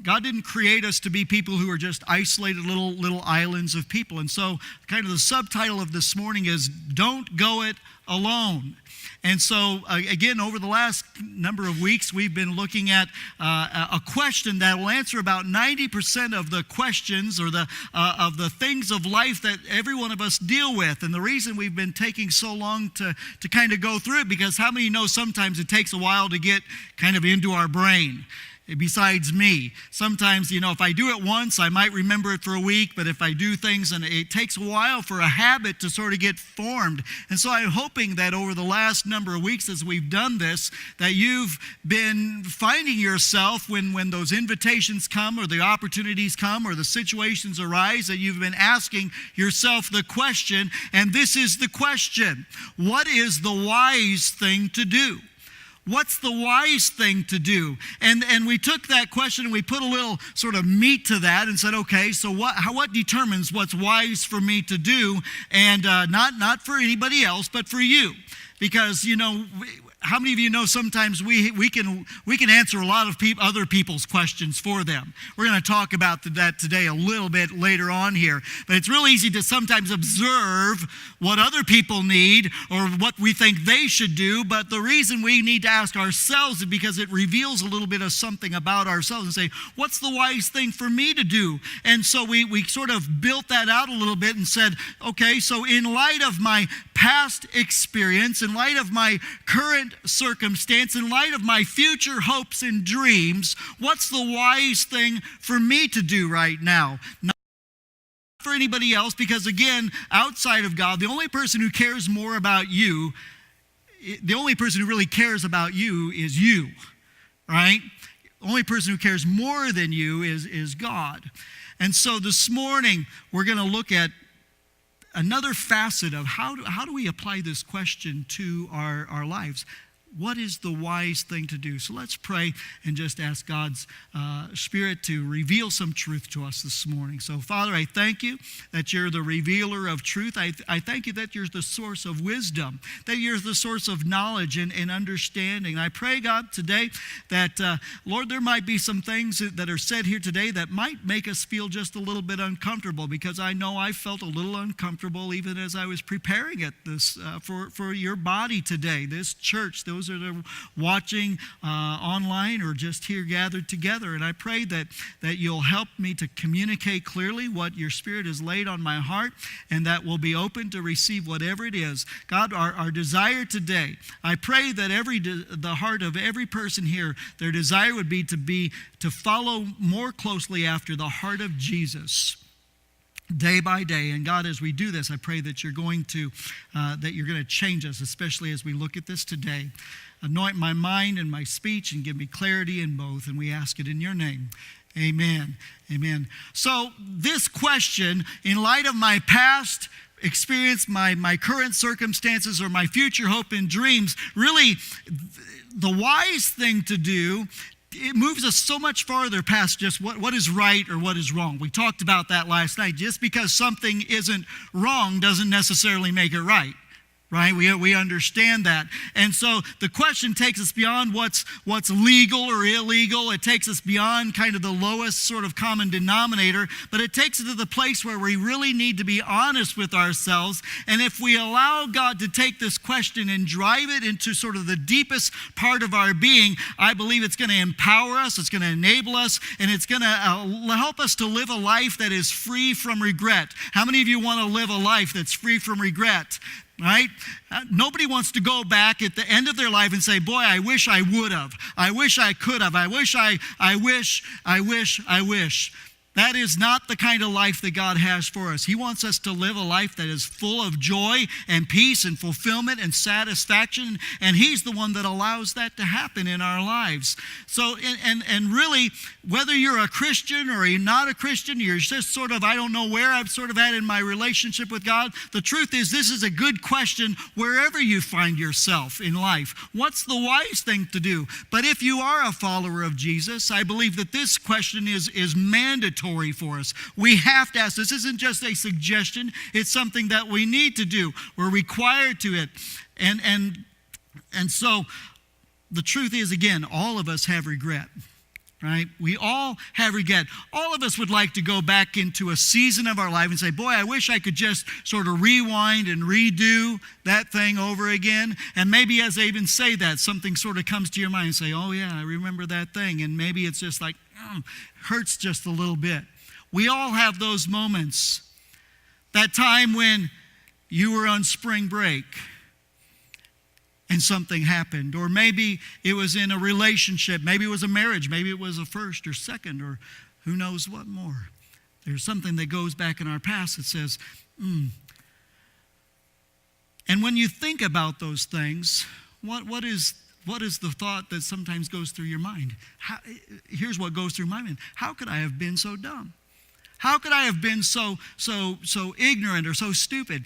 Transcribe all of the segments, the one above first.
God didn't create us to be people who are just isolated little islands of people. And so kind of the subtitle of this morning is Don't Go It Alone. And so, again, over the last number of weeks, we've been looking at a question that will answer about 90% of the questions or of the things of life that every one of us deal with. And the reason we've been taking so long to kind of go through it, because how many know sometimes it takes a while to get kind of into our brain? Besides me. Sometimes, if I do it once, I might remember it for a week, but if I do things, and it takes a while for a habit to sort of get formed. And so I'm hoping that over the last number of weeks as we've done this, that you've been finding yourself when those invitations come or the opportunities come or the situations arise, that you've been asking yourself the question, and this is the question: what is the wise thing to do? What's the wise thing to do? And we took that question and we put a little sort of meat to that and said, okay, so what determines what's wise for me to do? And not for anybody else, but for you. Because, how many of you know sometimes we can answer a lot of other people's questions for them? We're going to talk about that today a little bit later on here. But it's real easy to sometimes observe what other people need or what we think they should do. But the reason we need to ask ourselves is because it reveals a little bit of something about ourselves and say, what's the wise thing for me to do? And so we sort of built that out a little bit and said, okay, so in light of my past experience, in light of my current circumstance, in light of my future hopes and dreams, what's the wise thing for me to do right now? Not for anybody else, because again, outside of God, the only person who cares more about you, the only person who really cares about you is you, right? The only person who cares more than you is God. And so this morning, we're going to look at another facet of how do we apply this question to our lives. What is the wise thing to do? So let's pray and just ask God's Spirit to reveal some truth to us this morning. So Father, I thank you that you're the revealer of truth. I thank you that you're the source of wisdom, that you're the source of knowledge and understanding. I pray, God, today that, Lord, there might be some things that are said here today that might make us feel just a little bit uncomfortable, because I know I felt a little uncomfortable even as I was preparing it for your body today, this church, those that are watching online or just here gathered together. And I pray that you'll help me to communicate clearly what your Spirit has laid on my heart, and that we'll be open to receive whatever it is. God, our desire today, I pray that the heart of every person here, their desire would be to follow more closely after the heart of Jesus, day by day. And God, as we do this, I pray that you're going to change us, especially as we look at this today. Anoint my mind and my speech and give me clarity in both. And we ask it in your name. Amen. Amen. So this question, in light of my past experience, my current circumstances, or my future hope and dreams, really the wise thing to do, it moves us so much farther past just what is right or what is wrong. We talked about that last night. Just because something isn't wrong doesn't necessarily make it right. Right? We understand that. And so the question takes us beyond what's legal or illegal. It takes us beyond kind of the lowest sort of common denominator, but it takes us to the place where we really need to be honest with ourselves. And if we allow God to take this question and drive it into sort of the deepest part of our being, I believe it's going to empower us, it's going to enable us, and it's going to help us to live a life that is free from regret. How many of you want to live a life that's free from regret? Right? Nobody wants to go back at the end of their life and say, boy, I wish I would have. I wish I could have. I wish. That is not the kind of life that God has for us. He wants us to live a life that is full of joy and peace and fulfillment and satisfaction, and He's the one that allows that to happen in our lives. So, and really, whether you're a Christian or you're not a Christian, you're just sort of, I don't know where I'm sort of at in my relationship with God, the truth is this is a good question wherever you find yourself in life. What's the wise thing to do? But if you are a follower of Jesus, I believe that this question is mandatory for us. We have to ask. This isn't just a suggestion. It's something that we need to do. We're required to it. And so the truth is, again, all of us have regret. right? We all have regret. All of us would like to go back into a season of our life and say, boy, I wish I could just sort of rewind and redo that thing over again. And maybe as I even say that, something sort of comes to your mind and say, oh yeah, I remember that thing. And maybe it's just like, hurts just a little bit. We all have those moments. That time when you were on spring break and something happened. Or maybe it was in a relationship. Maybe it was a marriage. Maybe it was a first or second or who knows what more. There's something that goes back in our past that says, And when you think about those things, what is the thought that sometimes goes through your mind? Here's what goes through my mind. How could I have been so dumb? How could I have been so ignorant or so stupid?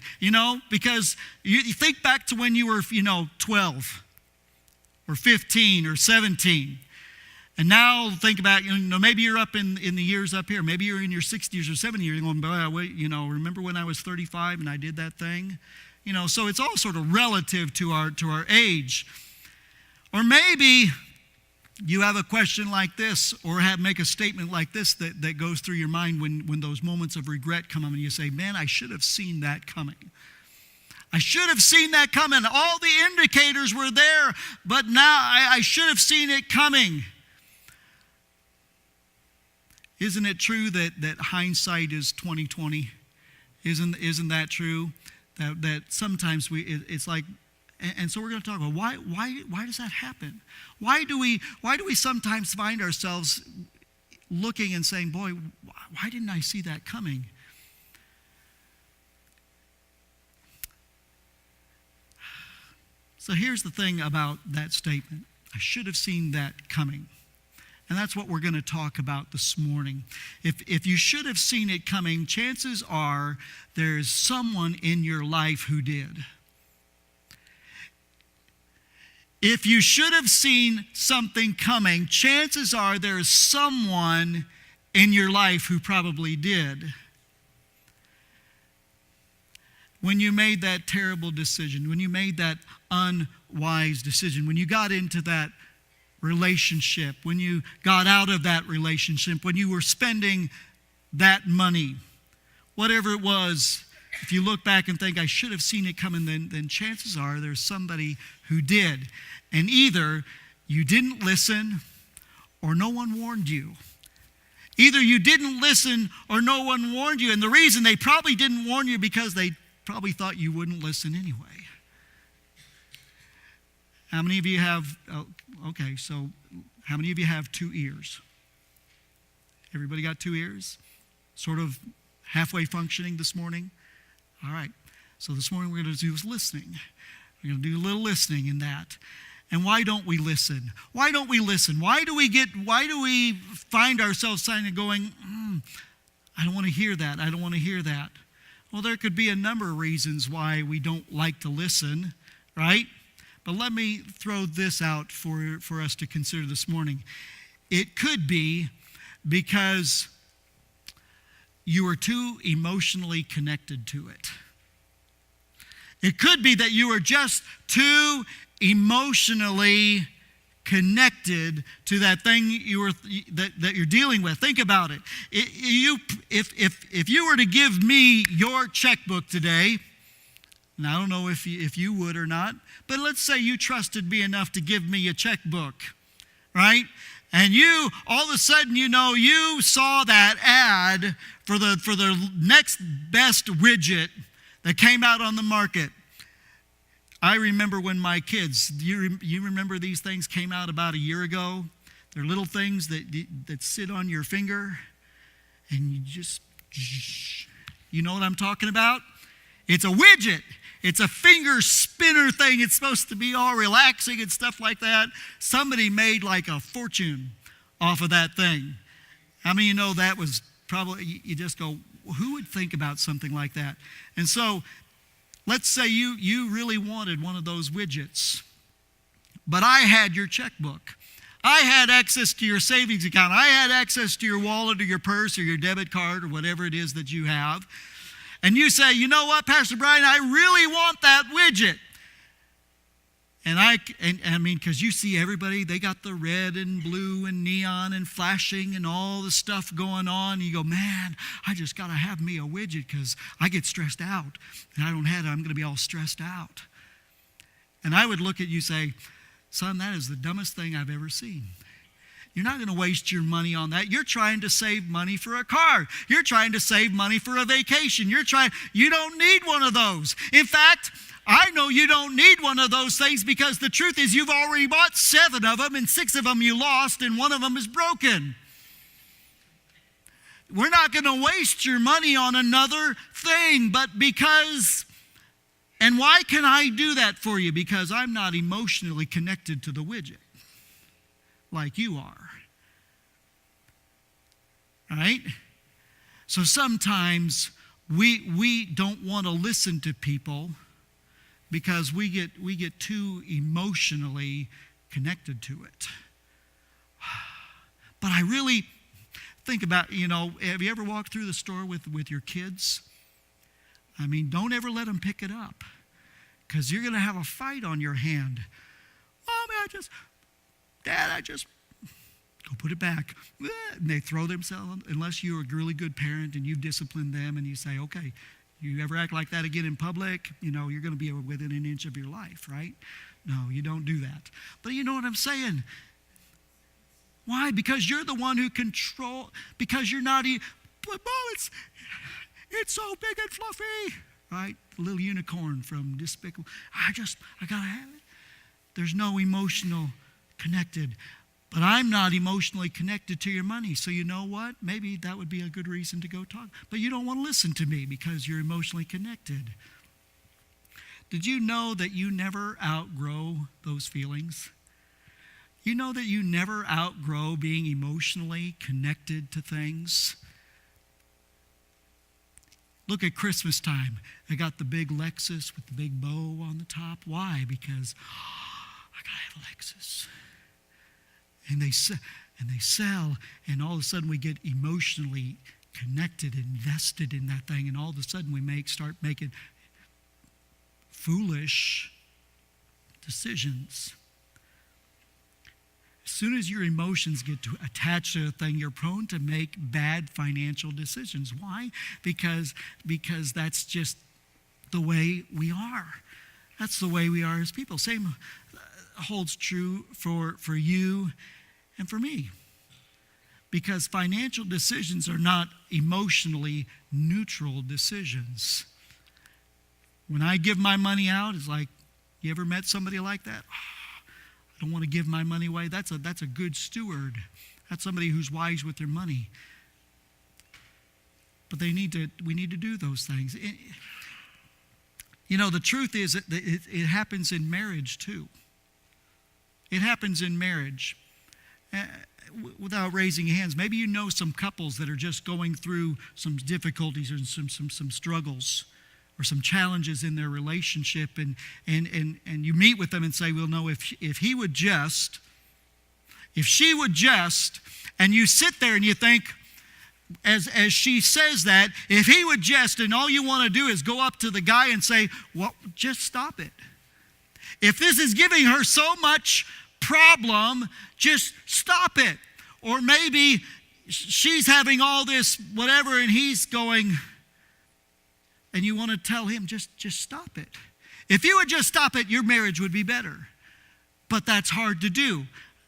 Because you think back to when you were, 12 or 15 or 17. And now think about, maybe you're up in the years up here. Maybe you're in your 60s or 70s. You're going, remember when I was 35 and I did that thing? So it's all sort of relative to our age. Or maybe you have a question like this or make a statement like this that goes through your mind when those moments of regret come up and you say, man, I should have seen that coming. I should have seen that coming. All the indicators were there, but now I should have seen it coming. Isn't it true that hindsight is 20/20? Isn't that true? That sometimes it's like, and so we're going to talk about why does that happen? Why do we sometimes find ourselves looking and saying, boy, why didn't I see that coming? So here's the thing about that statement. I should have seen that coming. And that's what we're going to talk about this morning. If you should have seen it coming, chances are there's someone in your life who did. If you should have seen something coming, chances are there's someone in your life who probably did. When you made that terrible decision, when you made that unwise decision, when you got into that relationship, when you got out of that relationship, when you were spending that money, whatever it was, if you look back and think, I should have seen it coming, then chances are there's somebody who did. And either you didn't listen or no one warned you. Either you didn't listen or no one warned you. And the reason they probably didn't warn you because they probably thought you wouldn't listen anyway. How many of you have, so how many of you have 2 ears? Everybody got 2 ears? Sort of halfway functioning this morning? All right. So this morning we're going to do listening. We're going to do a little listening in that. And why don't we listen? Why don't we listen? Why do we find ourselves saying and going, I don't want to hear that. I don't want to hear that. Well, there could be a number of reasons why we don't like to listen, right? But let me throw this out for us to consider this morning. It could be because you are too emotionally connected to it. It could be that you are just too emotionally connected to that thing that you're dealing with. Think about it. If you were to give me your checkbook today, and I don't know if you would or not, but let's say you trusted me enough to give me a checkbook, right? And you, all of a sudden, you saw that ad for the next best widget that came out on the market. I remember when my kids, you remember these things came out about a year ago? They're little things that sit on your finger, and you know what I'm talking about? It's a widget. It's a finger spinner thing. It's supposed to be all relaxing and stuff like that. Somebody made like a fortune off of that thing. How many of you know that was probably, you just go, who would think about something like that? And so, let's say you really wanted one of those widgets, but I had your checkbook. I had access to your savings account. I had access to your wallet or your purse or your debit card or whatever it is that you have. And you say, you know what, Pastor Brian, I really want that widget. And I mean, because you see everybody, they got the red and blue and neon and flashing and all the stuff going on. You go, man, I just got to have me a widget because I get stressed out. And I don't have it, I'm going to be all stressed out. And I would look at you and say, son, that is the dumbest thing I've ever seen. You're not going to waste your money on that. You're trying to save money for a car. You're trying to save money for a vacation. You don't need one of those. In fact, I know you don't need one of those things because the truth is you've already bought 7 of them and 6 of them you lost and 1 of them is broken. We're not going to waste your money on another thing, but because, and why can I do that for you? Because I'm not emotionally connected to the widget like you are. All right? So sometimes we don't want to listen to people because we get too emotionally connected to it. But I really think about, have you ever walked through the store with your kids? I mean, don't ever let them pick it up because you're going to have a fight on your hand. Mommy, Dad, I just, go put it back. And they throw themselves, unless you're a really good parent and you've disciplined them and you say, okay, you ever act like that again in public, you're going to be within an inch of your life, right? No, you don't do that. But you know what I'm saying? Why? Because you're the one who because you're not, but Mom, it's so big and fluffy, right? The little unicorn from Despicable. I got to have it. There's no emotional connected. But I'm not emotionally connected to your money. So you know what? Maybe that would be a good reason to go talk. But you don't want to listen to me because you're emotionally connected. Did you know that you never outgrow those feelings? You know that you never outgrow being emotionally connected to things? Look at Christmas time. I got the big Lexus with the big bow on the top. Why? Because I got to have a Lexus. And they sell, and all of a sudden we get emotionally connected, invested in that thing, and all of a sudden we start making foolish decisions. As soon as your emotions get attached to a thing, you're prone to make bad financial decisions. Why? Because that's just the way we are. That's the way we are as people. Same holds true for you and for me. Because financial decisions are not emotionally neutral decisions. When I give my money out, it's like, you ever met somebody like that? I don't want to give my money away. That's a good steward. That's somebody who's wise with their money. But we need to do those things. The truth is that it happens in marriage too. It happens in marriage. Without raising hands, maybe you know some couples that are just going through some difficulties or some struggles or some challenges in their relationship, and you meet with them and say, well, no, if she would just, and you sit there and you think, as she says that, if he would just, and all you want to do is go up to the guy and say, well, just stop it. If this is giving her so much problem, just stop it. Or maybe she's having all this whatever and he's going, and you want to tell him, just stop it. If you would just stop it, your marriage would be better. But that's hard to do.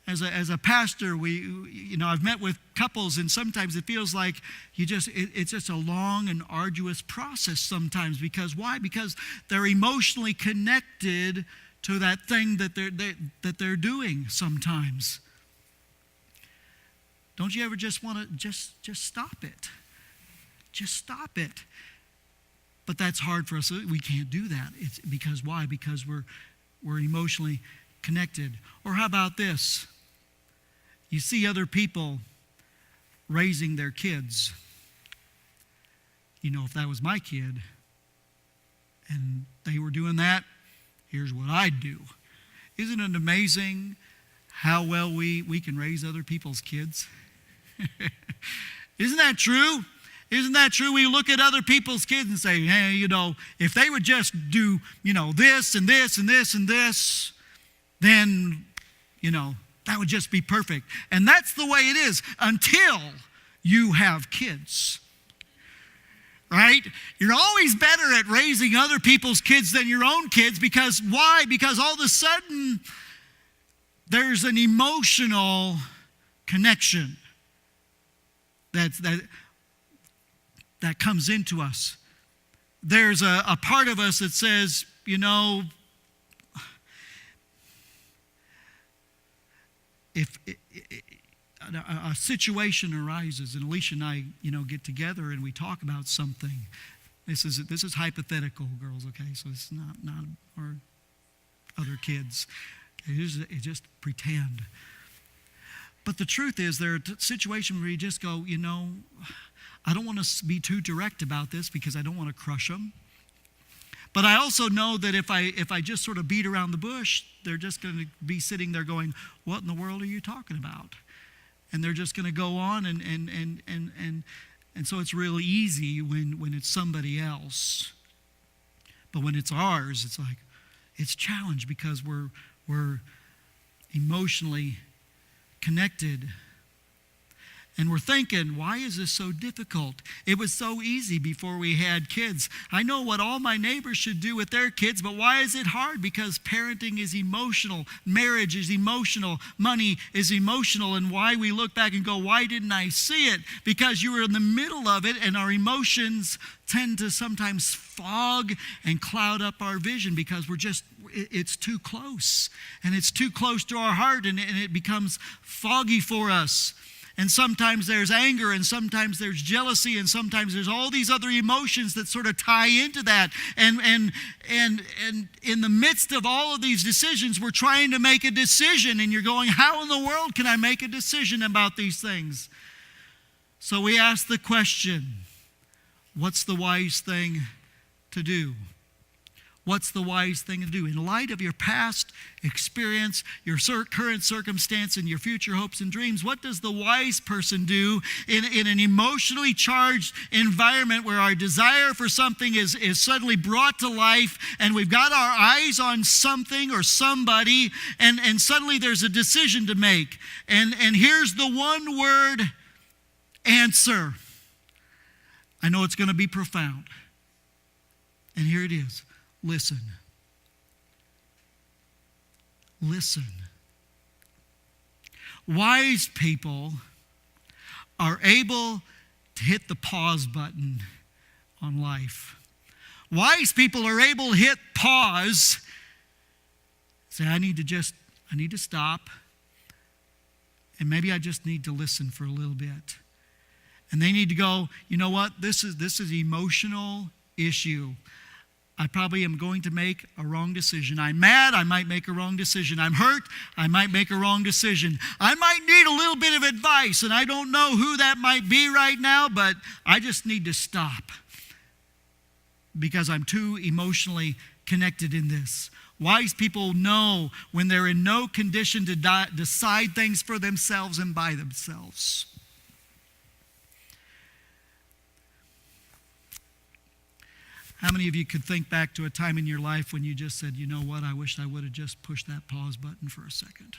As a pastor, I've met with couples, and sometimes it feels like it's just a long and arduous process sometimes. Because why? Because they're emotionally connected to that thing that they're doing sometimes. Don't you ever just want to just stop it? Just stop it. But that's hard for us. We can't do that. It's because why? Because we're emotionally connected. Or how about this? You see other people raising their kids. If that was my kid and they were doing that, here's what I'd do. Isn't it amazing how well we can raise other people's kids? Isn't that true? Isn't that true? We look at other people's kids and say, hey, if they would just do, this and this and this and this, then, that would just be perfect. And that's the way it is until you have kids. Right? You're always better at raising other people's kids than your own kids. Because why? Because all of a sudden, there's an emotional connection that comes into us. There's a part of us that says, if a situation arises and Alicia and I, get together and we talk about something. This is hypothetical, girls, okay? So it's not our other kids. It's just pretend. But the truth is there are situations where you just go, I don't want to be too direct about this because I don't want to crush them. But I also know that if I just sort of beat around the bush, they're just going to be sitting there going, what in the world are you talking about? And they're just going to go on, and so it's real easy when it's somebody else. But when it's ours, it's like, it's challenged because we're emotionally connected. And we're thinking, why is this so difficult? It was so easy before we had kids. I know what all my neighbors should do with their kids, but why is it hard? Because parenting is emotional, marriage is emotional, money is emotional, and why we look back and go, why didn't I see it? Because you were in the middle of it, and our emotions tend to sometimes fog and cloud up our vision because it's too close. And it's too close to our heart, and it becomes foggy for us. And sometimes there's anger, and sometimes there's jealousy, and sometimes there's all these other emotions that sort of tie into that. And in the midst of all of these decisions, we're trying to make a decision, and you're going, how in the world can I make a decision about these things? So we ask the question, what's the wise thing to do? What's the wise thing to do? In light of your past experience, your current circumstance, and your future hopes and dreams, what does the wise person do in an emotionally charged environment where our desire for something is suddenly brought to life, and we've got our eyes on something or somebody, and suddenly there's a decision to make. And here's the one word answer. I know it's going to be profound. And here it is. Listen. Listen. Wise people are able to hit the pause button on life. Wise people are able to hit pause, say, I need to stop, and maybe I just need to listen for a little bit. And they need to go, you know what, this is an emotional issue. I probably am going to make a wrong decision. I'm mad, I might make a wrong decision. I'm hurt, I might make a wrong decision. I might need a little bit of advice, and I don't know who that might be right now, but I just need to stop because I'm too emotionally connected in this. Wise people know when they're in no condition to decide things for themselves and by themselves. How many of you could think back to a time in your life when you just said, you know what, I wish I would have just pushed that pause button for a second?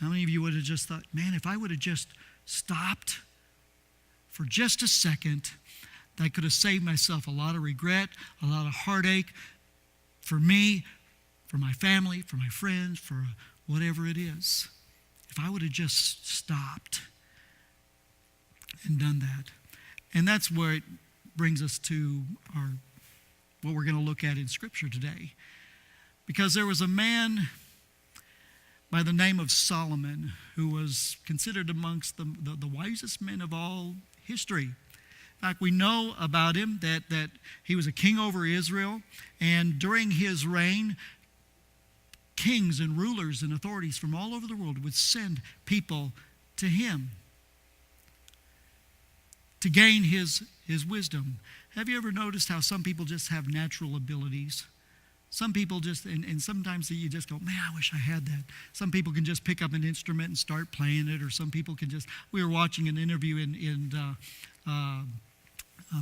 How many of you would have just thought, man, if I would have just stopped for just a second, I could have saved myself a lot of regret, a lot of heartache for me, for my family, for my friends, for whatever it is. If I would have just stopped and done that. And that's where it brings us to what we're going to look at in Scripture today. Because there was a man by the name of Solomon who was considered amongst the wisest men of all history. In fact, we know about him that he was a king over Israel, and during his reign, kings and rulers and authorities from all over the world would send people to him to gain his wisdom. Have you ever noticed how some people just have natural abilities? Some people just, and sometimes you just go, man, I wish I had that. Some people can just pick up an instrument and start playing it, or some people can just, we were watching an interview in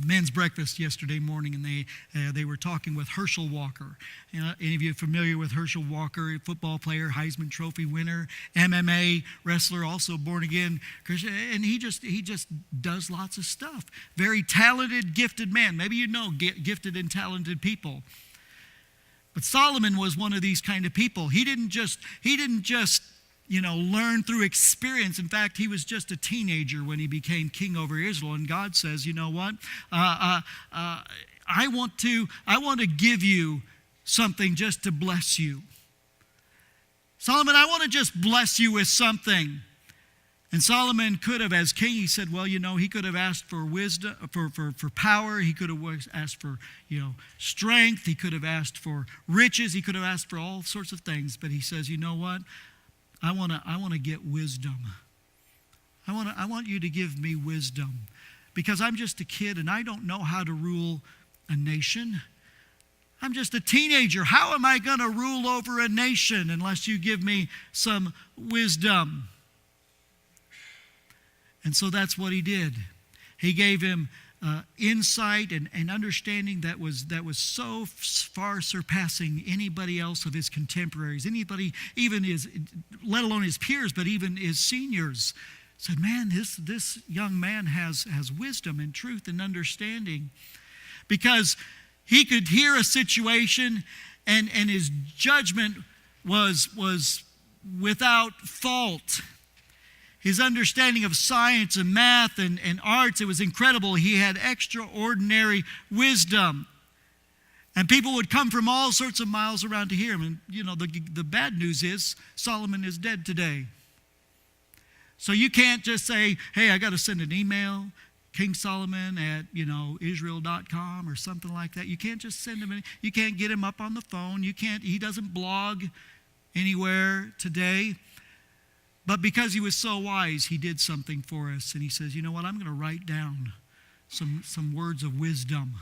men's breakfast yesterday morning, and they were talking with Herschel Walker. Any of you familiar with Herschel Walker? Football player, Heisman Trophy winner, MMA wrestler, also born again Christian, and he just does lots of stuff. Very talented, gifted man. Maybe you know gifted and talented people. But Solomon was one of these kind of people. He didn't just learn through experience. In fact, he was just a teenager when he became king over Israel. And God says, you know what? I want to give you something just to bless you. Solomon, I want to just bless you with something. And Solomon could have, as king, he said, well, he could have asked for wisdom, for power. He could have asked for, strength. He could have asked for riches. He could have asked for all sorts of things. But he says, you know what? I want to get wisdom. I want you to give me wisdom, because I'm just a kid and I don't know how to rule a nation. I'm just a teenager. How am I going to rule over a nation unless you give me some wisdom? And so that's what he did. He gave him insight and understanding that was so far surpassing anybody else of his contemporaries, anybody, even let alone his peers, but even his seniors. Said, man, this young man has wisdom and truth and understanding, because he could hear a situation and his judgment was without fault. His understanding of science and math and arts, it was incredible. He had extraordinary wisdom. And people would come from all sorts of miles around to hear him. And, the bad news is Solomon is dead today. So you can't just say, hey, I got to send an email, King Solomon at, Israel.com or something like that. You can't just send him, you can't get him up on the phone. He doesn't blog anywhere today. But because he was so wise, he did something for us. And he says, you know what, I'm going to write down some words of wisdom.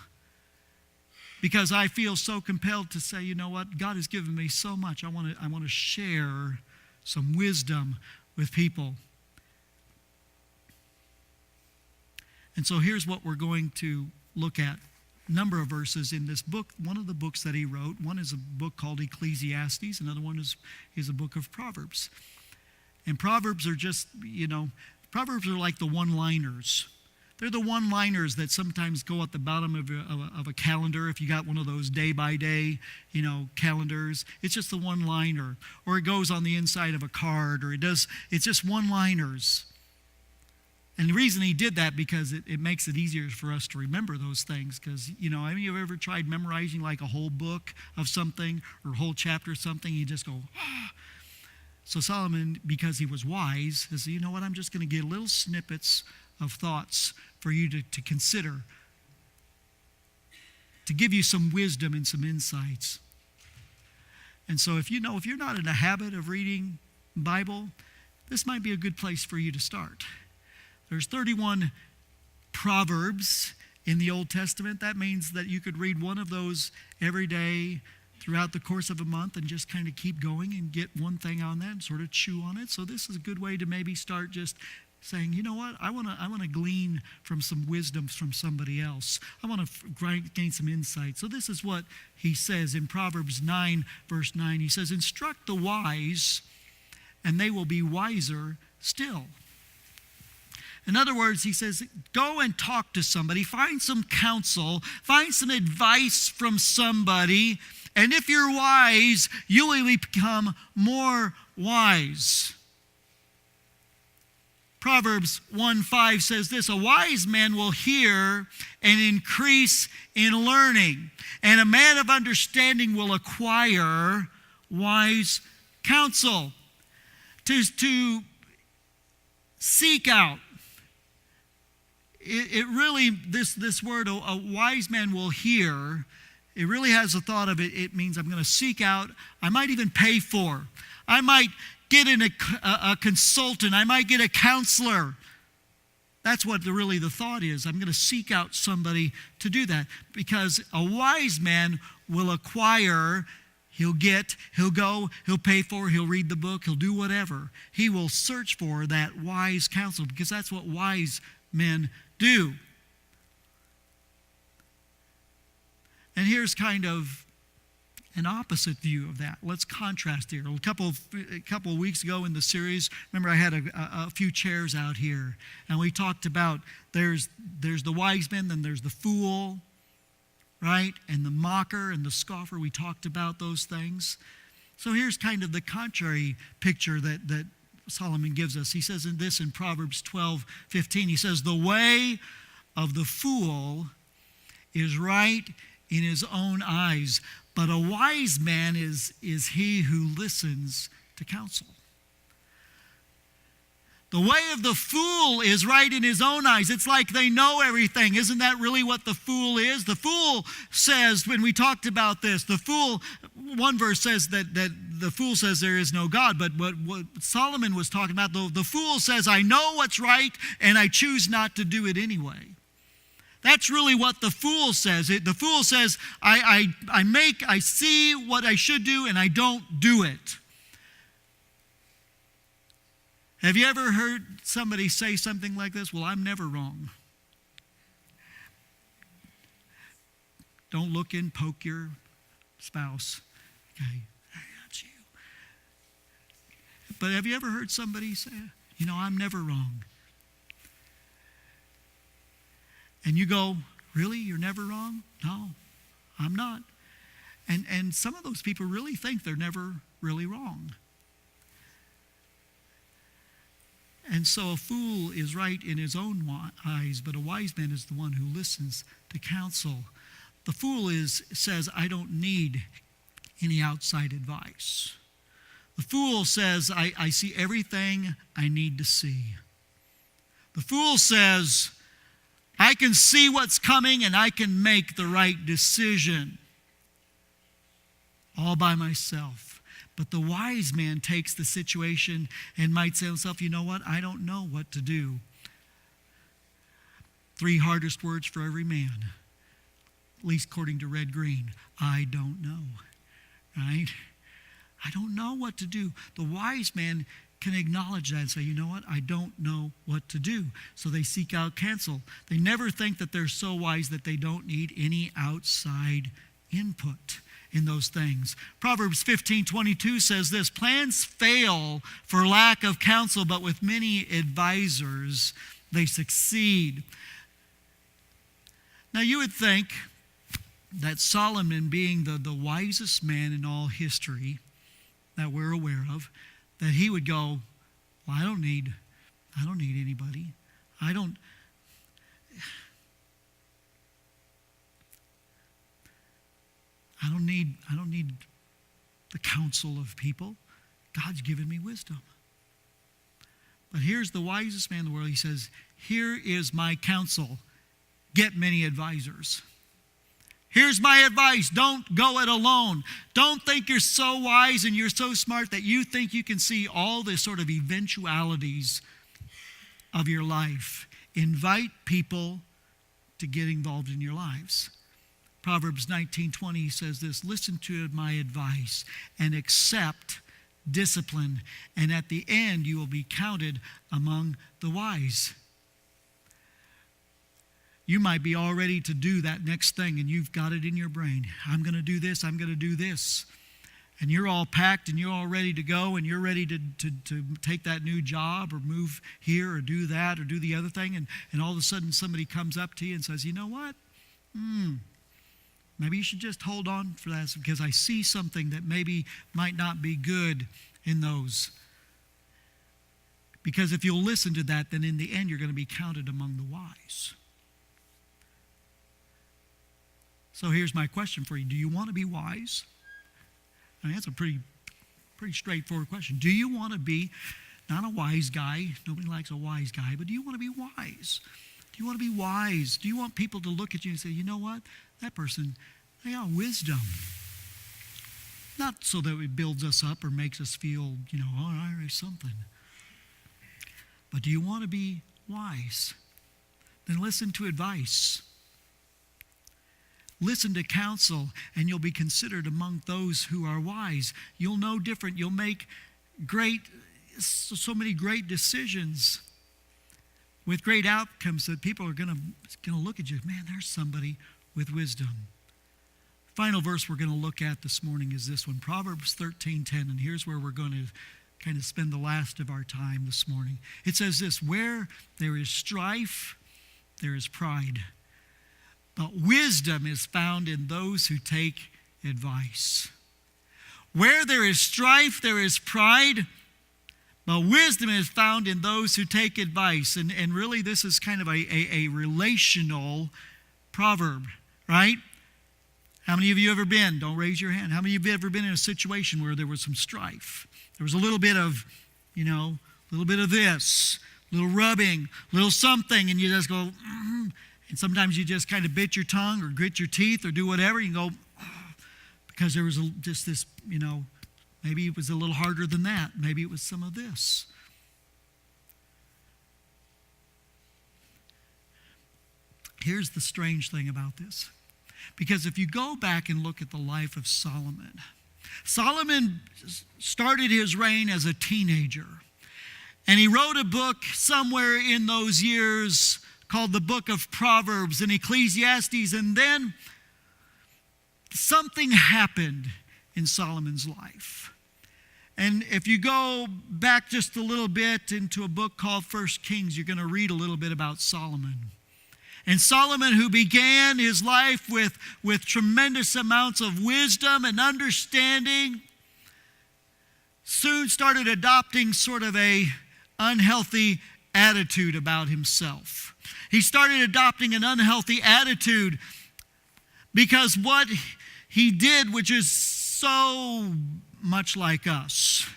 Because I feel so compelled to say, you know what, God has given me so much. I want to share some wisdom with people. And so here's what we're going to look at. A number of verses in this book. One of the books that he wrote, one is a book called Ecclesiastes. Another one is a book of Proverbs. And Proverbs are just, Proverbs are like the one-liners. They're the one-liners that sometimes go at the bottom of a calendar. If you got one of those day-by-day, calendars, it's just the one-liner. Or it goes on the inside of a card, it's just one-liners. And the reason he did that, because it makes it easier for us to remember those things. Because, have you ever tried memorizing like a whole book of something or a whole chapter of something? You just go, ah. So Solomon, because he was wise, says, you know what, I'm just going to get little snippets of thoughts for you to consider, to give you some wisdom and some insights. And so if you're not in a habit of reading the Bible, this might be a good place for you to start. There's 31 Proverbs in the Old Testament. That means that you could read one of those every day throughout the course of a month and just kind of keep going and get one thing on that and sort of chew on it. So this is a good way to maybe start just saying, you know what, I want to glean from some wisdom from somebody else. I want to gain some insight. So this is what he says in Proverbs 9, verse 9. He says, instruct the wise, and they will be wiser still. In other words, he says, go and talk to somebody, find some counsel, find some advice from somebody, and if you're wise, you will become more wise. Proverbs 1:5 says this, a wise man will hear and increase in learning, and a man of understanding will acquire wise counsel. To seek out. It really, this word, a wise man will hear, it really has a thought of it. It means I'm going to seek out. I might even pay for. I might get in a consultant. I might get a counselor. That's what really the thought is. I'm going to seek out somebody to do that. Because a wise man will acquire, he'll go, he'll pay for, he'll read the book, he'll do whatever. He will search for that wise counsel, because that's what wise men do. And here's kind of an opposite view of that. Let's contrast here. A couple of weeks ago in the series, remember I had a few chairs out here, and we talked about there's the wise man, then there's the fool, right? And the mocker and the scoffer. We talked about those things. So here's kind of the contrary picture that Solomon gives us. He says in Proverbs 12:15, he says, the way of the fool is right in his own eyes, but a wise man is he who listens to counsel. The way of the fool is right in his own eyes. It's like they know everything. Isn't that really what the fool is? The fool says, when we talked about this, the fool, one verse says that the fool says there is no God, but what Solomon was talking about, the fool says, I know what's right and I choose not to do it anyway. That's really what the fool says. The fool says, I see what I should do and I don't do it. Have you ever heard somebody say something like this? Well, I'm never wrong. Don't look and poke your spouse. Okay, that's you. But have you ever heard somebody say, I'm never wrong? And you go, really? You're never wrong? No, I'm not. And some of those people really think they're never really wrong. And so a fool is right in his own eyes, but a wise man is the one who listens to counsel. The fool says, I don't need any outside advice. The fool says, I see everything I need to see. The fool says, I can see what's coming and I can make the right decision all by myself. But the wise man takes the situation and might say to himself, you know what? I don't know what to do. 3 hardest words for every man, at least according to Red Green. I don't know, right? I don't know what to do. The wise man can acknowledge that and say, you know what? I don't know what to do. So they seek out counsel. They never think that they're so wise that they don't need any outside input in those things. Proverbs 15:22 says this, plans fail for lack of counsel, but with many advisors they succeed. Now you would think that Solomon, being the wisest man in all history that we're aware of, that he would go, well, I don't need anybody. I don't need the counsel of people. God's given me wisdom. But here's the wisest man in the world. He says, here is my counsel. Get many advisors. Here's my advice. Don't go it alone. Don't think you're so wise and you're so smart that you think you can see all the sort of eventualities of your life. Invite people to get involved in your lives. Proverbs 19:20 says this, listen to my advice and accept discipline, and at the end you will be counted among the wise. You might be all ready to do that next thing, and you've got it in your brain. I'm going to do this, I'm going to do this. And you're all packed, and you're all ready to go, and you're ready to take that new job or move here or do that or do the other thing. And all of a sudden somebody comes up to you and says, you know what? Maybe you should just hold on for that because I see something that maybe might not be good in those. Because if you'll listen to that, then in the end you're going to be counted among the wise. So here's my question for you. Do you want to be wise? I mean, that's a pretty straightforward question. Do you want to be not a wise guy? Nobody likes a wise guy, but do you want to be wise? Do you want to be wise? Do you want people to look at you and say, you know what? That person, they got wisdom. Not so that it builds us up or makes us feel, all right, something. But do you want to be wise? Then listen to advice. Listen to counsel, and you'll be considered among those who are wise. You'll know different. You'll make so many great decisions with great outcomes that people are going to look at you. Man, there's somebody with wisdom. Final verse we're going to look at this morning is this one, Proverbs 13:10, and here's where we're going to kind of spend the last of our time this morning. It says this, where there is strife, there is pride, but wisdom is found in those who take advice. Where there is strife, there is pride, but wisdom is found in those who take advice. And really this is kind of a relational proverb, right? How many of you ever been, don't raise your hand, how many of you ever been in a situation where there was some strife? There was a little bit of, a little bit of this, a little rubbing, a little something, and you just go, and sometimes you just kind of bit your tongue or grit your teeth or do whatever. You go, because there was just this, maybe it was a little harder than that. Maybe it was some of this. Here's the strange thing about this. Because if you go back and look at the life of Solomon, Solomon started his reign as a teenager. And he wrote a book somewhere in those years called the Book of Proverbs and Ecclesiastes. And then something happened in Solomon's life. And if you go back just a little bit into a book called 1 Kings, you're going to read a little bit about Solomon. And Solomon, who began his life with tremendous amounts of wisdom and understanding, soon started adopting sort of a unhealthy attitude about himself. He started adopting an unhealthy attitude because what he did, which is so much like us,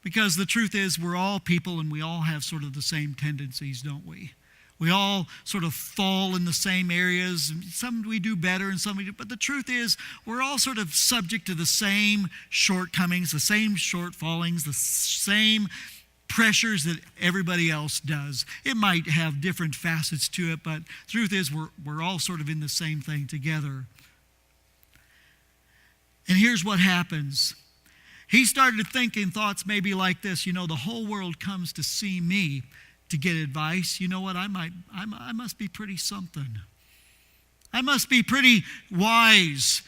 because the truth is we're all people and we all have sort of the same tendencies, don't we? We all sort of fall in the same areas. Some we do better and some we do. But the truth is, we're all sort of subject to the same shortcomings, the same shortfallings, the same pressures that everybody else does. It might have different facets to it, but the truth is we're all sort of in the same thing together. And here's what happens. He started thinking thoughts maybe like this, the whole world comes to see me to get advice. You know what? I must be pretty something. I must be pretty wise.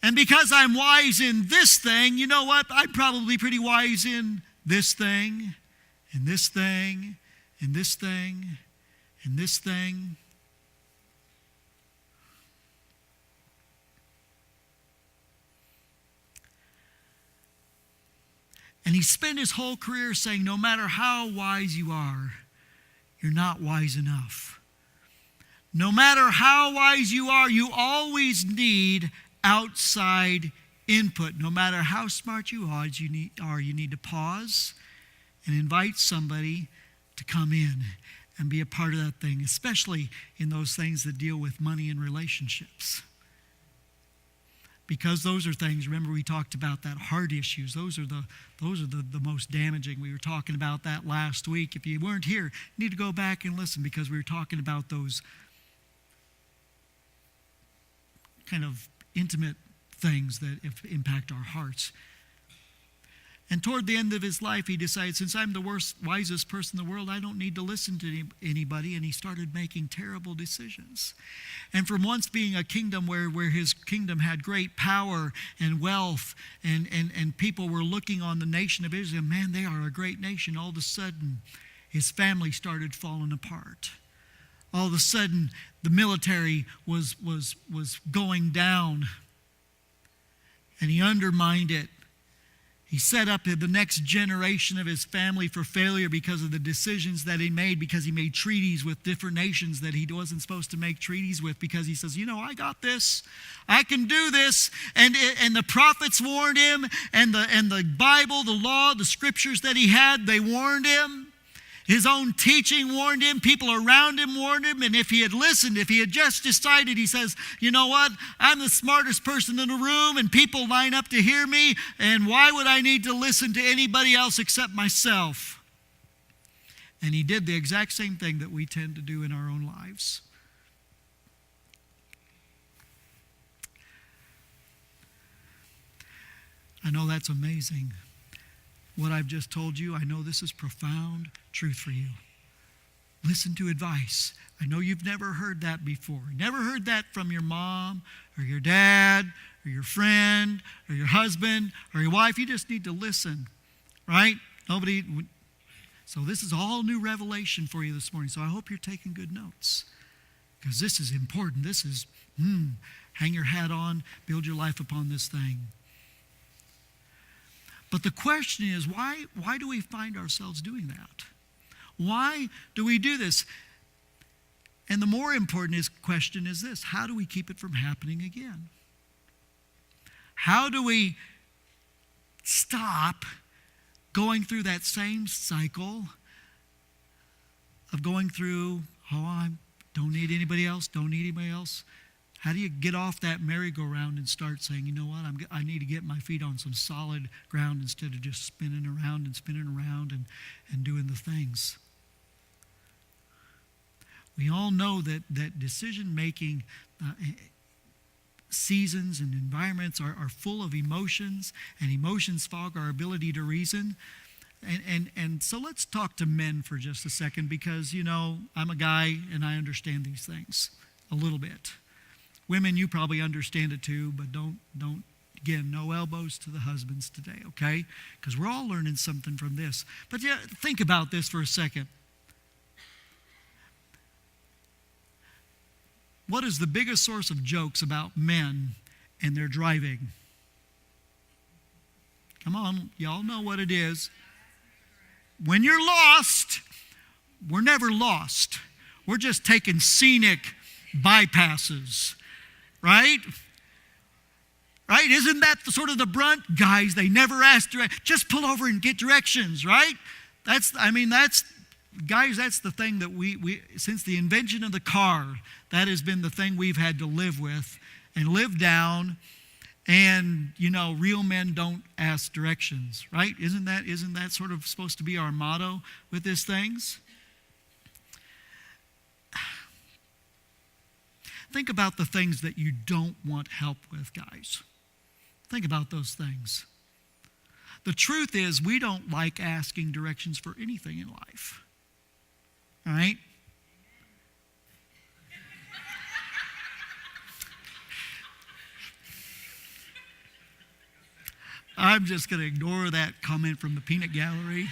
And because I'm wise in this thing, you know what? I'm probably pretty wise in this thing, and this thing, and this thing, and this thing. And he spent his whole career saying, no matter how wise you are, you're not wise enough. No matter how wise you are, you always need outside input. No matter how smart you are, you need to pause and invite somebody to come in and be a part of that thing, especially in those things that deal with money and relationships. Because those are things, remember we talked about that heart issues. Those are the most damaging. We were talking about that last week. If you weren't here, you need to go back and listen because we were talking about those kind of intimate things that impact our hearts. And toward the end of his life, he decided, since I'm the wisest person in the world, I don't need to listen to anybody. And he started making terrible decisions. And from once being a kingdom where his kingdom had great power and wealth, and people were looking on the nation of Israel, man, they are a great nation. All of a sudden, his family started falling apart. All of a sudden, the military was going down. And he undermined it. He set up the next generation of his family for failure because of the decisions that he made, because he made treaties with different nations that he wasn't supposed to make treaties with, because he says, I got this. I can do this. And the prophets warned him, and the Bible, the law, the scriptures that he had, they warned him. His own teaching warned him. People around him warned him. And if he had listened, if he had just decided, he says, you know what? I'm the smartest person in the room and people line up to hear me. And why would I need to listen to anybody else except myself? And he did the exact same thing that we tend to do in our own lives. I know that's amazing. What I've just told you, I know this is profound truth for you. listen to advice. I know you've never heard that before. Never heard that from your mom or your dad or your friend or your husband or your wife. You just need to listen, right? So this is all new revelation for you this morning. So I hope you're taking good notes, because this is important. This is, hang your hat on, build your life upon this thing. But the question is, why do we find ourselves doing that? Why do we do this? And the more important question is this: how do we keep it from happening again? How do we stop going through that same cycle of going through, I don't need anybody else, don't need anybody else? How do you get off that merry-go-round and start saying, you know what, I need to get my feet on some solid ground instead of just spinning around and doing the things? We all know that decision-making seasons and environments are full of emotions, and emotions fog our ability to reason. And so let's talk to men for just a second, because, I'm a guy and I understand these things a little bit. Women, you probably understand it too, but don't again, no elbows to the husbands today, okay? Because we're all learning something from this. But yeah, think about this for a second. What is the biggest source of jokes about men and their driving? Come on, y'all know what it is. When you're lost, we're never lost. We're just taking scenic bypasses, right? Right? Isn't that sort of the brunt? Guys, they never ask just pull over and get directions, right? Guys, that's the thing that we since the invention of the car, that has been the thing we've had to live with and live down. And, real men don't ask directions, right? Isn't that sort of supposed to be our motto with these things? Think about the things that you don't want help with, guys. Think about those things. The truth is, we don't like asking directions for anything in life. All right? I'm just going to ignore that comment from the peanut gallery.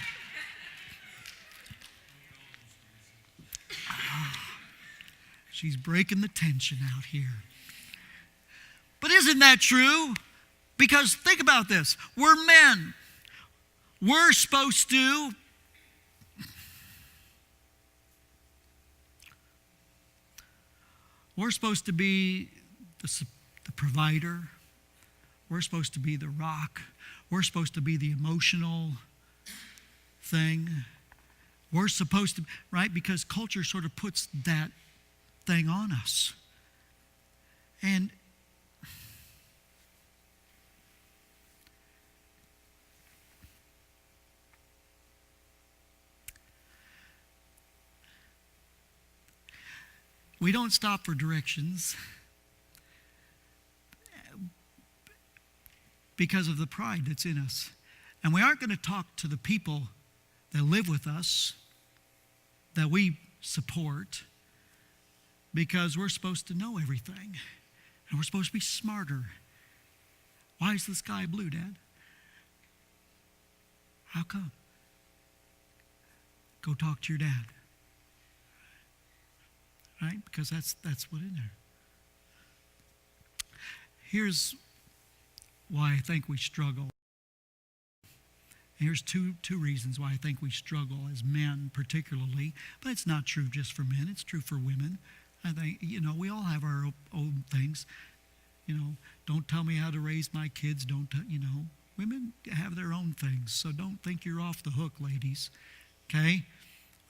She's breaking the tension out here. But isn't that true? Because think about this. We're men. We're supposed to be the provider. We're supposed to be the rock. We're supposed to be the emotional thing. We're supposed to, right? Because culture sort of puts that thing on us. And we don't stop for directions because of the pride that's in us. And we aren't going to talk to the people that live with us, that we support, because we're supposed to know everything. And we're supposed to be smarter. Why is the sky blue, Dad? How come? Go talk to your dad. Right? Because that's what's in there. Here's why I think we struggle. Here's two reasons why I think we struggle as men particularly, but it's not true just for men, it's true for women. I think, we all have our own things. Don't tell me how to raise my kids, women have their own things, so don't think you're off the hook, ladies, okay?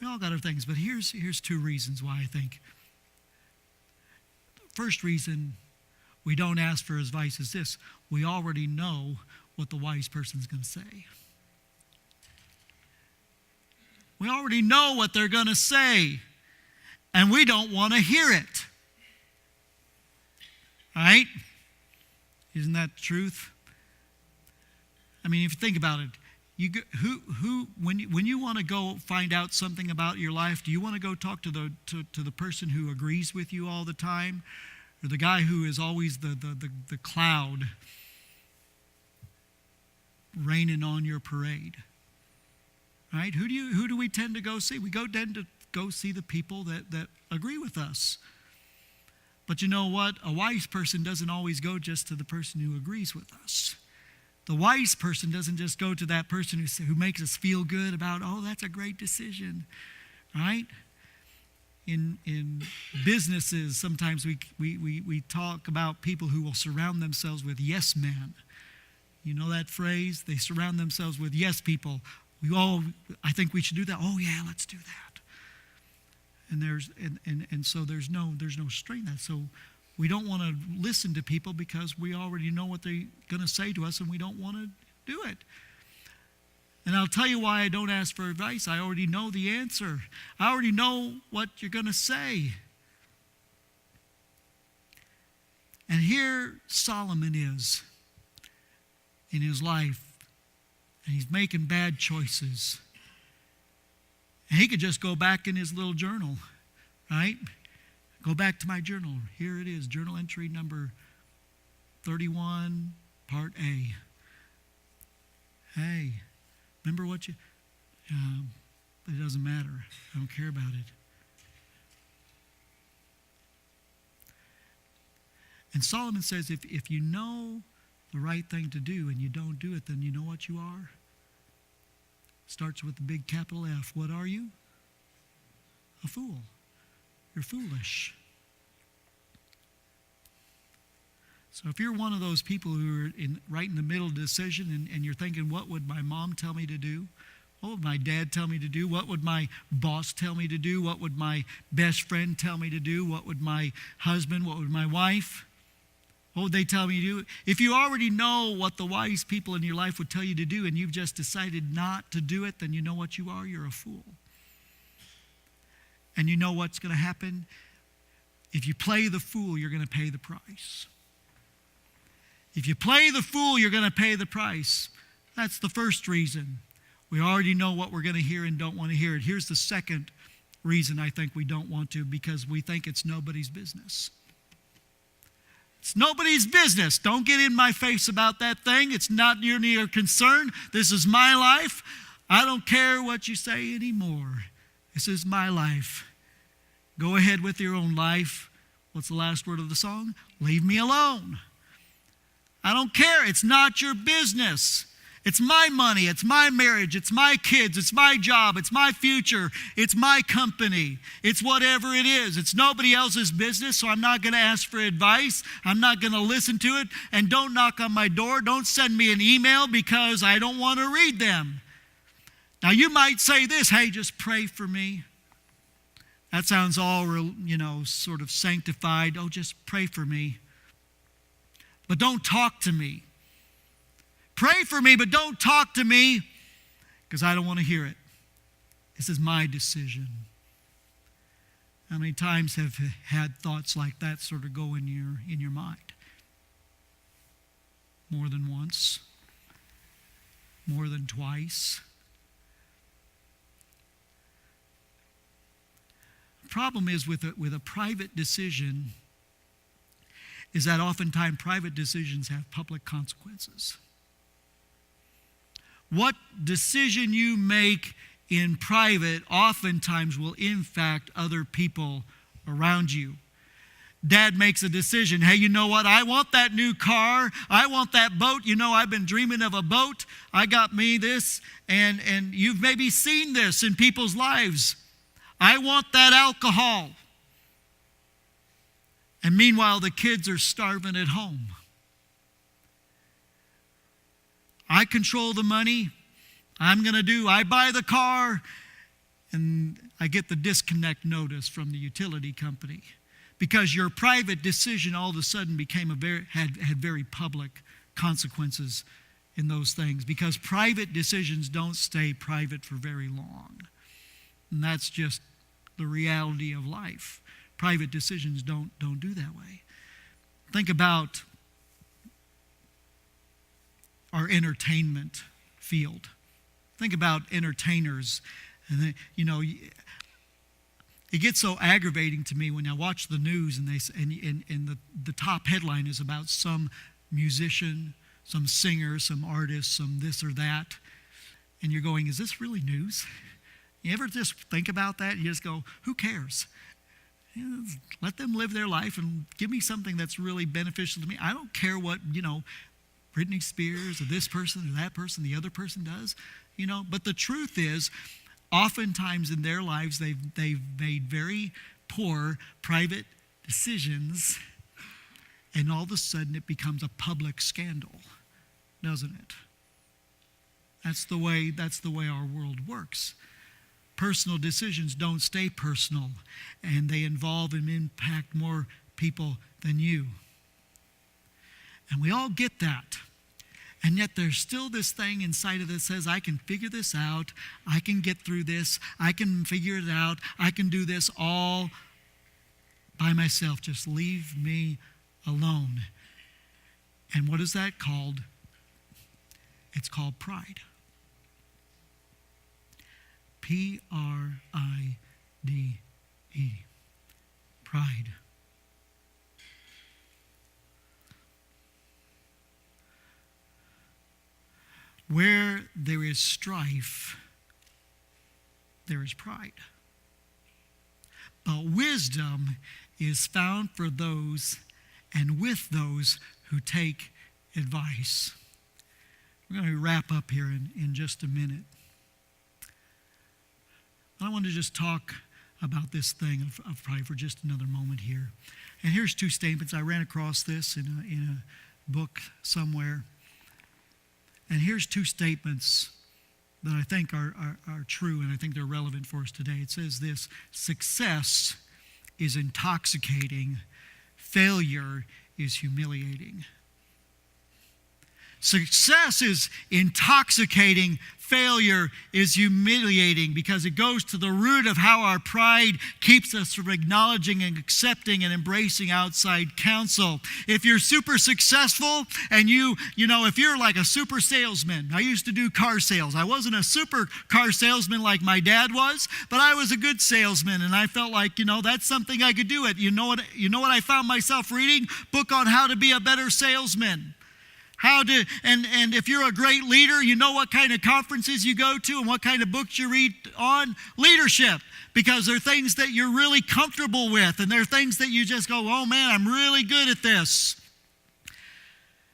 We all got our things, but here's two reasons why I think. First reason we don't ask for advice is this: we already know what the wise person's going to say. We already know what they're going to say, and we don't want to hear it. Right? Isn't that the truth? I mean, if you think about it, When you want to go find out something about your life, do you want to go talk to the person who agrees with you all the time, or the guy who is always the cloud raining on your parade? Right? Who do we tend to go see? We tend to go see the people that agree with us. But you know what? A wise person doesn't always go just to the person who agrees with us. The wise person doesn't just go to that person who makes us feel good about, oh, that's a great decision, right? In businesses, sometimes we talk about people who will surround themselves with yes men. You know that phrase? They surround themselves with yes people. I think we should do that. Oh yeah, let's do that. And so there's no strength in that. So we don't want to listen to people because we already know what they're going to say to us, and we don't want to do it. And I'll tell you why I don't ask for advice. I already know the answer. I already know what you're going to say. And here Solomon is in his life, and he's making bad choices. And he could just go back in his little journal, right? Go back to my journal. Here it is, journal entry number 31, part A. Hey, remember what you... it doesn't matter. I don't care about it. And Solomon says, if you know the right thing to do and you don't do it, then you know what you are? Starts with the big capital F. What are you? A fool. You're foolish. So if you're one of those people who are right in the middle of the decision and you're thinking, what would my mom tell me to do? What would my dad tell me to do? What would my boss tell me to do? What would my best friend tell me to do? What would my husband, what would my wife? What would they tell me to do? If you already know what the wise people in your life would tell you to do and you've just decided not to do it, then you know what you are. You're a fool. And you know what's going to happen? If you play the fool, you're going to pay the price. If you play the fool, you're going to pay the price. That's the first reason. We already know what we're going to hear and don't want to hear it. Here's the second reason I think we don't want to, because we think it's nobody's business. It's nobody's business. Don't get in my face about that thing. It's not your concern. This is my life. I don't care what you say anymore. This is my life. Go ahead with your own life. What's the last word of the song? Leave me alone. I don't care. It's not your business. It's my money. It's my marriage. It's my kids. It's my job. It's my future. It's my company. It's whatever it is. It's nobody else's business, so I'm not going to ask for advice. I'm not going to listen to it. And don't knock on my door. Don't send me an email because I don't want to read them. Now, you might say this, hey, just pray for me. That sounds all, sort of sanctified. Oh, just pray for me. But don't talk to me. Pray for me, but don't talk to me because I don't want to hear it. This is my decision. How many times have you had thoughts like that sort of go in your mind? More than once? More than twice? The problem is with a private decision is that oftentimes private decisions have public consequences. What decision you make in private oftentimes will impact other people around you. Dad makes a decision. Hey, you know what? I want that new car. I want that boat. You know, I've been dreaming of a boat. I got me this. And you've maybe seen this in people's lives. I want that alcohol. And meanwhile, the kids are starving at home. I control the money. I buy the car, and I get the disconnect notice from the utility company. Because your private decision all of a sudden had very public consequences in those things. Because private decisions don't stay private for very long. And that's just the reality of life. Private decisions don't do that way. Think about our entertainment field. Think about entertainers. And they, it gets so aggravating to me when I watch the news and the top headline is about some musician, some singer, some artist, some this or that. And you're going, is this really news? You ever just think about that? You just go, who cares? Let them live their life and give me something that's really beneficial to me. I don't care what, Britney Spears or this person or that person, the other person does. But the truth is, oftentimes in their lives, they've made very poor private decisions, and all of a sudden it becomes a public scandal, doesn't it? That's the way our world works. Personal decisions don't stay personal, and they involve and impact more people than you. And we all get that. And yet there's still this thing inside of us that says, I can figure this out. I can get through this. I can figure it out. I can do this all by myself. Just leave me alone. And what is that called? It's called pride. Pride. Pride. Where there is strife, there is pride. But wisdom is found for those and with those who take advice. We're going to wrap up here in just a minute. I want to just talk about this thing of pride for just another moment here. And here's two statements. I ran across this in a book somewhere. And here's two statements that I think are true, and I think they're relevant for us today. It says this: success is intoxicating, failure is humiliating. Success is intoxicating, failure is humiliating, because it goes to the root of how our pride keeps us from acknowledging and accepting and embracing outside counsel. If you're super successful and if you're like a super salesman, I used to do car sales. I wasn't a super car salesman like my dad was, but I was a good salesman, and I felt like, that's something I could do it. You know what I found myself reading? Book on how to be a better salesman. And if you're a great leader, you know what kind of conferences you go to and what kind of books you read on leadership, because they're things that you're really comfortable with, and they're things that you just go, oh man, I'm really good at this.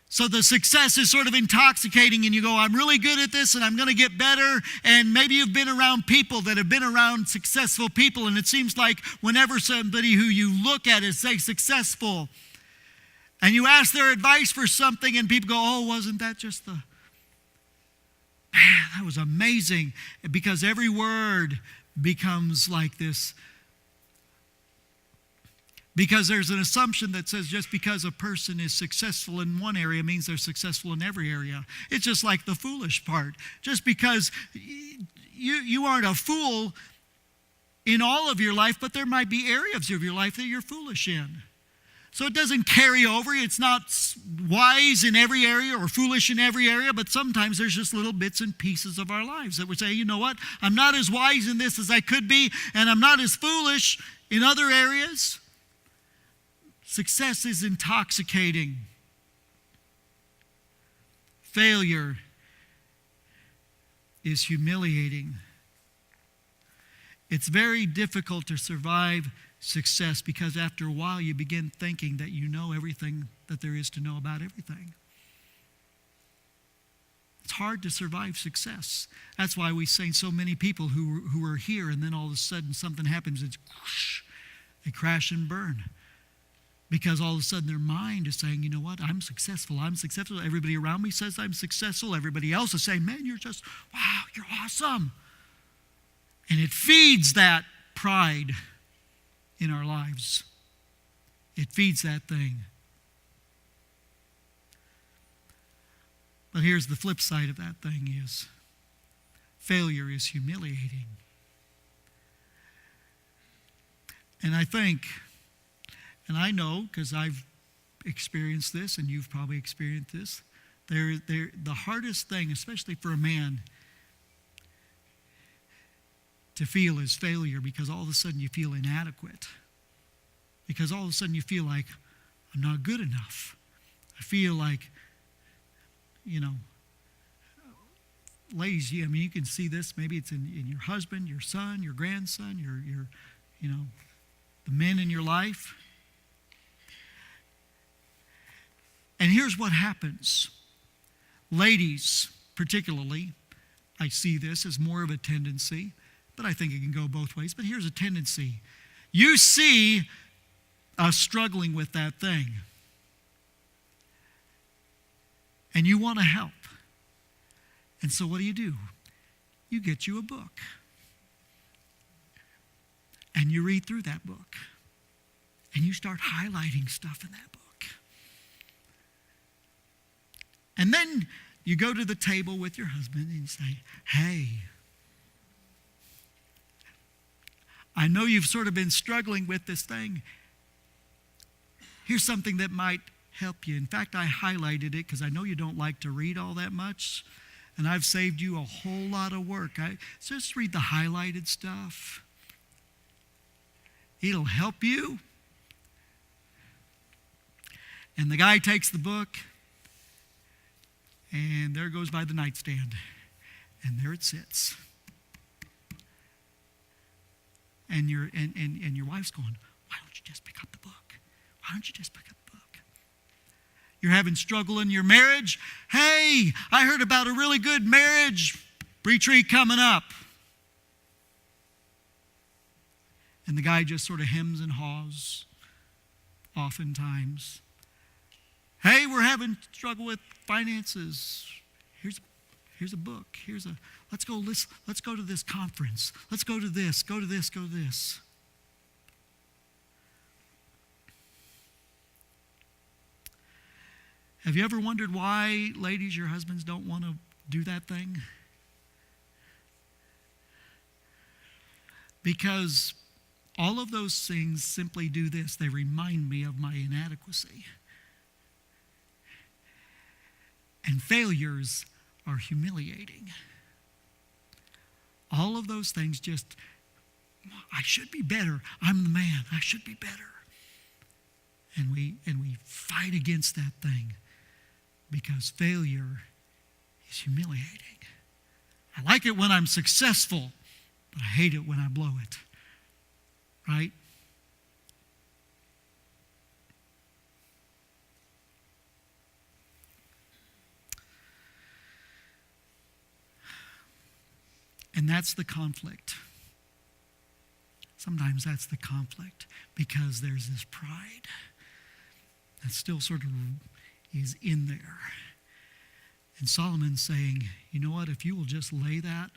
So the success is sort of intoxicating, and you go, I'm really good at this and I'm going to get better. And maybe you've been around people that have been around successful people, and it seems like whenever somebody who you look at is, say, successful, and you ask their advice for something, and people go, oh, wasn't that just man, that was amazing. Because every word becomes like this. Because there's an assumption that says just because a person is successful in one area means they're successful in every area. It's just like the foolish part. Just because you aren't a fool in all of your life, but there might be areas of your life that you're foolish in. So it doesn't carry over. It's not wise in every area or foolish in every area, but sometimes there's just little bits and pieces of our lives that we say, you know what, I'm not as wise in this as I could be, and I'm not as foolish in other areas. Success is intoxicating. Failure is humiliating. It's very difficult to survive success, because after a while you begin thinking that you know everything that there is to know about everything. It's hard to survive success. That's why we see so many people who are here, and then all of a sudden something happens, it's whoosh, they crash and burn. Because all of a sudden their mind is saying, you know what, I'm successful. Everybody around me says I'm successful. Everybody else is saying, man, you're awesome. And it feeds that pride in our lives. It feeds that thing. But here's the flip side of that thing is, failure is humiliating. And I think, and I know because I've experienced this, and you've probably experienced this, the hardest thing, especially for a man, to feel is failure, because all of a sudden you feel inadequate. Because all of a sudden you feel like, I'm not good enough. I feel like, ladies, you can see this. Maybe it's in your husband, your son, your grandson, your the men in your life. And here's what happens. Ladies, particularly, I see this as more of a tendency, but I think it can go both ways. But here's a tendency. You see us struggling with that thing, and you want to help. And so what do? You get you a book. And you read through that book. And you start highlighting stuff in that book. And then you go to the table with your husband and you say, hey, I know you've sort of been struggling with this thing. Here's something that might help you. In fact, I highlighted it because I know you don't like to read all that much. And I've saved you a whole lot of work. Just read the highlighted stuff. It'll help you. And the guy takes the book, and there it goes by the nightstand. And there it sits. And your wife's going, why don't you just pick up the book? Why don't you just pick up the book? You're having struggle in your marriage. Hey, I heard about a really good marriage retreat coming up. And the guy just sort of hems and haws oftentimes. Hey, we're having struggle with finances. Here's a book. Let's go to this conference. Let's go to this, go to this, go to this. Have you ever wondered why, ladies, your husbands don't want to do that thing? Because all of those things simply do this. They remind me of my inadequacy. And failures are humiliating. All of those things just, I should be better. I'm the man. I should be better. And we fight against that thing because failure is humiliating. I like it when I'm successful, but I hate it when I blow it. Right? And that's the conflict. Sometimes that's the conflict because there's this pride that still sort of is in there. And Solomon's saying, you know what, if you will just lay that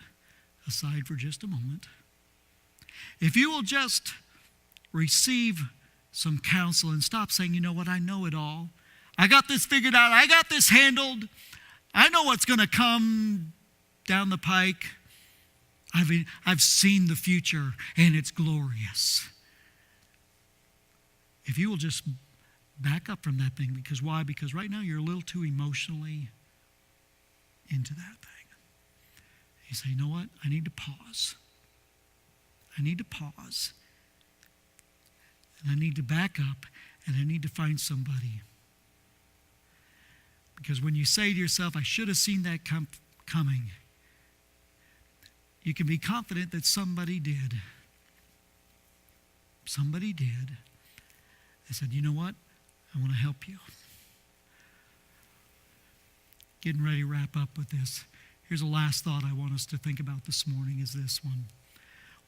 aside for just a moment, if you will just receive some counsel and stop saying, you know what, I know it all. I got this figured out. I got this handled. I know what's going to come down the pike. I've seen the future, and it's glorious. If you will just back up from that thing, because why? Because right now you're a little too emotionally into that thing. You say, you know what? I need to pause. I need to pause. And I need to back up, and I need to find somebody. Because when you say to yourself, I should have seen that coming, you can be confident that somebody did. Somebody did. They said, you know what? I want to help you. Getting ready to wrap up with this. Here's a last thought I want us to think about this morning is this one.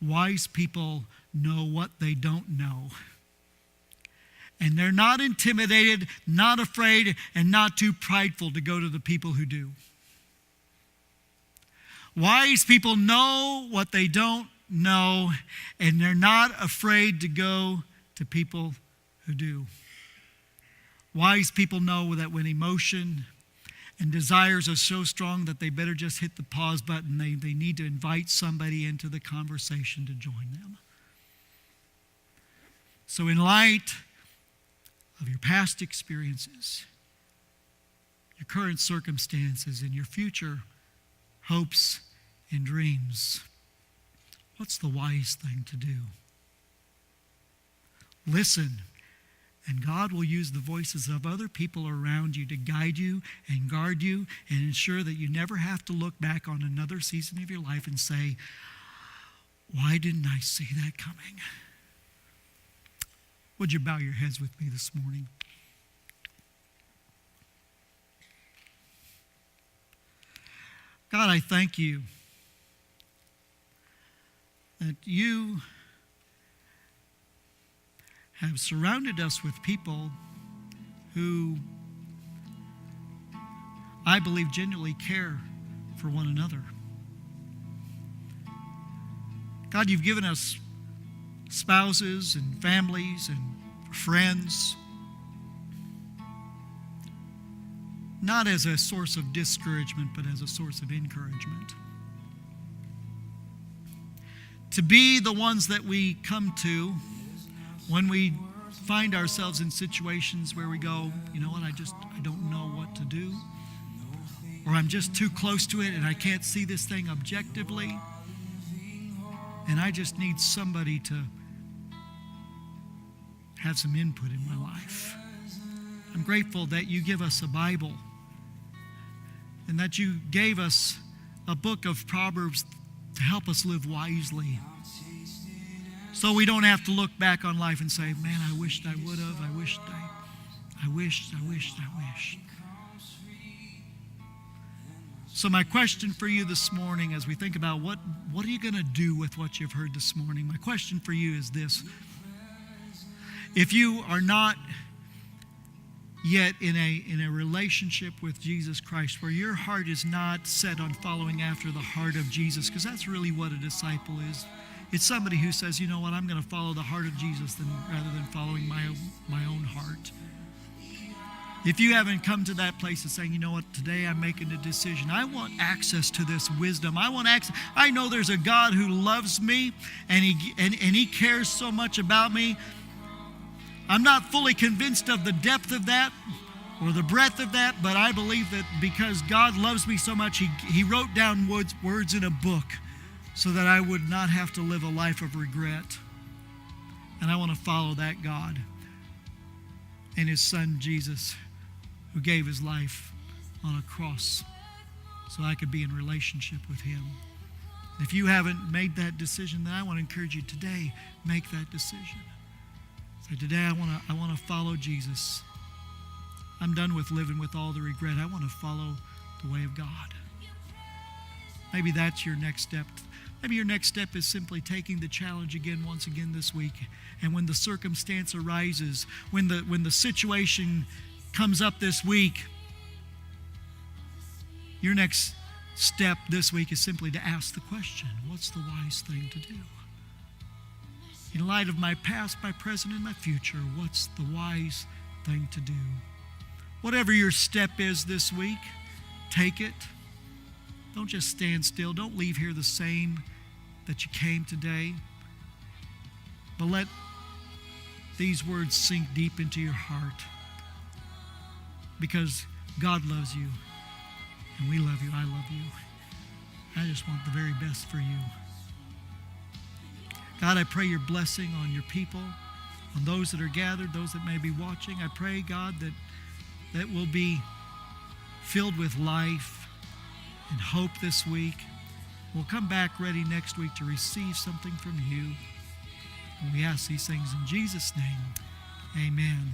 Wise people know what they don't know. And they're not intimidated, not afraid, and not too prideful to go to the people who do. Wise people know what they don't know, and they're not afraid to go to people who do. Wise people know that when emotion and desires are so strong that they better just hit the pause button, they need to invite somebody into the conversation to join them. So in light of your past experiences, your current circumstances, and your future hopes and dreams, What's the wise thing to do? Listen, and God will use the voices of other people around you to guide you and guard you and ensure that you never have to look back on another season of your life and say, why didn't I see that coming? Would you bow your heads with me this morning? God, I thank you that you have surrounded us with people who I believe genuinely care for one another. God, you've given us spouses and families and friends, not as a source of discouragement, but as a source of encouragement. To be the ones that we come to when we find ourselves in situations where we go, you know what, I don't know what to do. Or I'm just too close to it and I can't see this thing objectively. And I just need somebody to have some input in my life. I'm grateful that you give us a Bible and that you gave us a book of Proverbs to help us live wisely. So we don't have to look back on life and say, man, I wished I would have, I wished. So my question for you this morning as we think about what are you going to do with what you've heard this morning? My question for you is this. If you are not yet in a relationship with Jesus Christ, where your heart is not set on following after the heart of Jesus, because that's really what a disciple is. It's somebody who says, you know what, I'm going to follow the heart of Jesus rather than following my own heart. If you haven't come to that place of saying, you know what, today I'm making a decision. I want access to this wisdom. I want access. I know there's a God who loves me and he cares so much about me. I'm not fully convinced of the depth of that or the breadth of that, but I believe that because God loves me so much, he wrote down words in a book so that I would not have to live a life of regret. And I want to follow that God and his son Jesus, who gave his life on a cross so I could be in relationship with him. If you haven't made that decision, then I want to encourage you today, make that decision. Say, today I want to follow Jesus. I'm done with living with all the regret. I want to follow the way of God. Maybe that's your next step. Maybe your next step is simply taking the challenge once again this week. And when the circumstance arises, when the situation comes up this week, your next step this week is simply to ask the question, what's the wise thing to do? In light of my past, my present, and my future, what's the wise thing to do? Whatever your step is this week, take it. Don't just stand still. Don't leave here the same that you came today. But let these words sink deep into your heart. Because God loves you, and we love you. I love you. I just want the very best for you. God, I pray your blessing on your people, on those that are gathered, those that may be watching. I pray, God, that we'll be filled with life and hope this week. We'll come back ready next week to receive something from you. And we ask these things in Jesus' name. Amen.